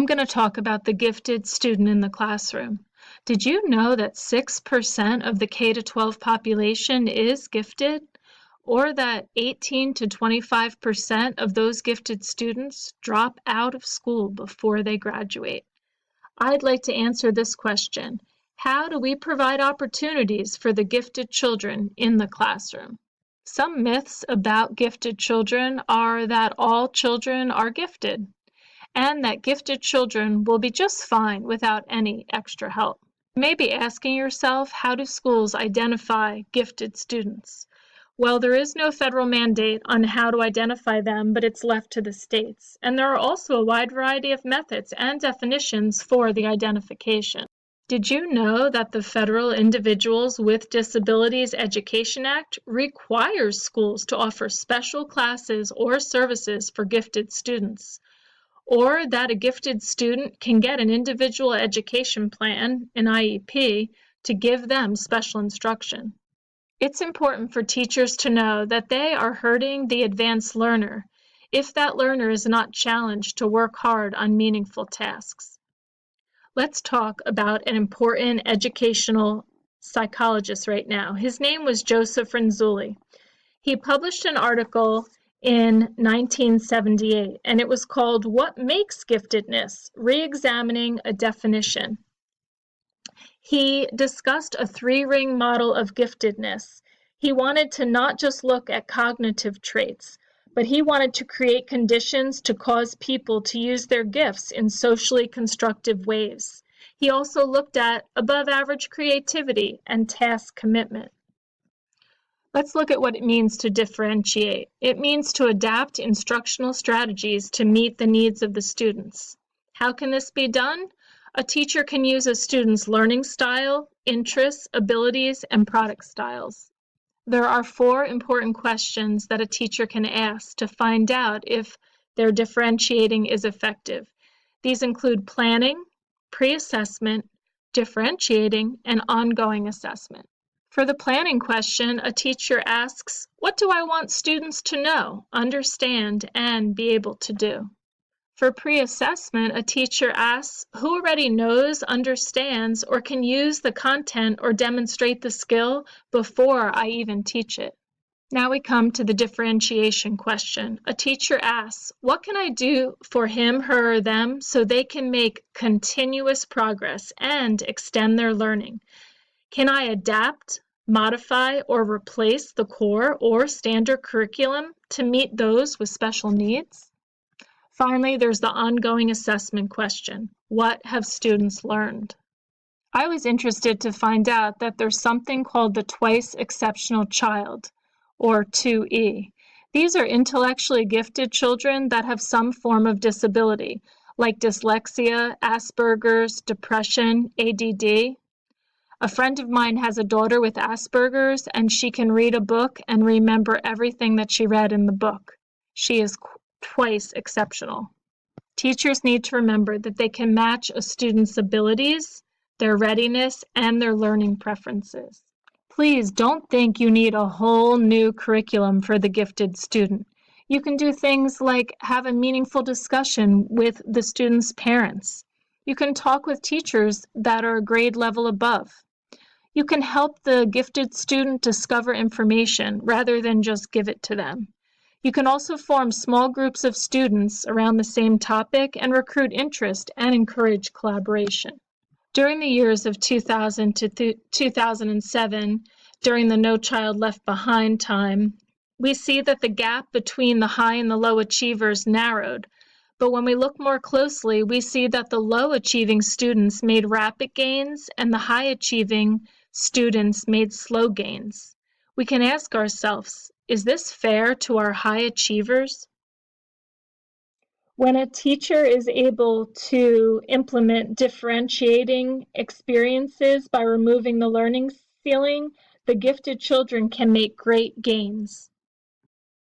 going to talk about the gifted student in the classroom. Did you know that 6% of the K-12 population is gifted? Or that 18 to 25% of those gifted students drop out of school before they graduate? I'd like to answer this question. How do we provide opportunities for the gifted children in the classroom? Some myths about gifted children are that all children are gifted, and that gifted children will be just fine without any extra help. You may be asking yourself, how do schools identify gifted students? Well, there is no federal mandate on how to identify them, but it's left to the states. And there are also a wide variety of methods and definitions for the identification. Did you know that the Federal Individuals with Disabilities Education Act requires schools to offer special classes or services for gifted students? Or that a gifted student can get an individual education plan, an IEP, to give them special instruction. It's important for teachers to know that they are hurting the advanced learner if that learner is not challenged to work hard on meaningful tasks. Let's talk about an important educational psychologist right now. His name was Joseph Renzulli. He published an article in 1978, and it was called What Makes Giftedness? Re-examining a Definition. He discussed a three-ring model of giftedness. He wanted to not just look at cognitive traits, but he wanted to create conditions to cause people to use their gifts in socially constructive ways. He also looked at above-average creativity and task commitment. Let's look at what it means to differentiate. It means to adapt instructional strategies to meet the needs of the students. How can this be done? A teacher can use a student's learning style, interests, abilities, and product styles. There are 4 important questions that a teacher can ask to find out if their differentiating is effective. These include planning, pre-assessment, differentiating, and ongoing assessment. For the planning question, a teacher asks, what do I want students to know, understand, and be able to do? For pre-assessment, a teacher asks, who already knows, understands, or can use the content or demonstrate the skill before I even teach it? Now we come to the differentiation question. A teacher asks, what can I do for him, her, or them so they can make continuous progress and extend their learning? Can I adapt, modify, or replace the core or standard curriculum to meet those with special needs? Finally, there's the ongoing assessment question. What have students learned? I was interested to find out that there's something called the twice exceptional child, or 2E. These are intellectually gifted children that have some form of disability, like dyslexia, Asperger's, depression, ADD. A friend of mine has a daughter with Asperger's, and she can read a book and remember everything that she read in the book. She is twice exceptional. Teachers need to remember that they can match a student's abilities, their readiness, and their learning preferences. Please don't think you need a whole new curriculum for the gifted student. You can do things like have a meaningful discussion with the student's parents. You can talk with teachers that are a grade level above. You can help the gifted student discover information rather than just give it to them. You can also form small groups of students around the same topic and recruit interest and encourage collaboration. During the years of 2000 to 2007, during the No Child Left Behind time, we see that the gap between the high and the low achievers narrowed. But when we look more closely, we see that the low achieving students made rapid gains and the high achieving students made slow gains. We can ask ourselves, is this fair to our high achievers? When a teacher is able to implement differentiating experiences by removing the learning ceiling, the gifted children can make great gains.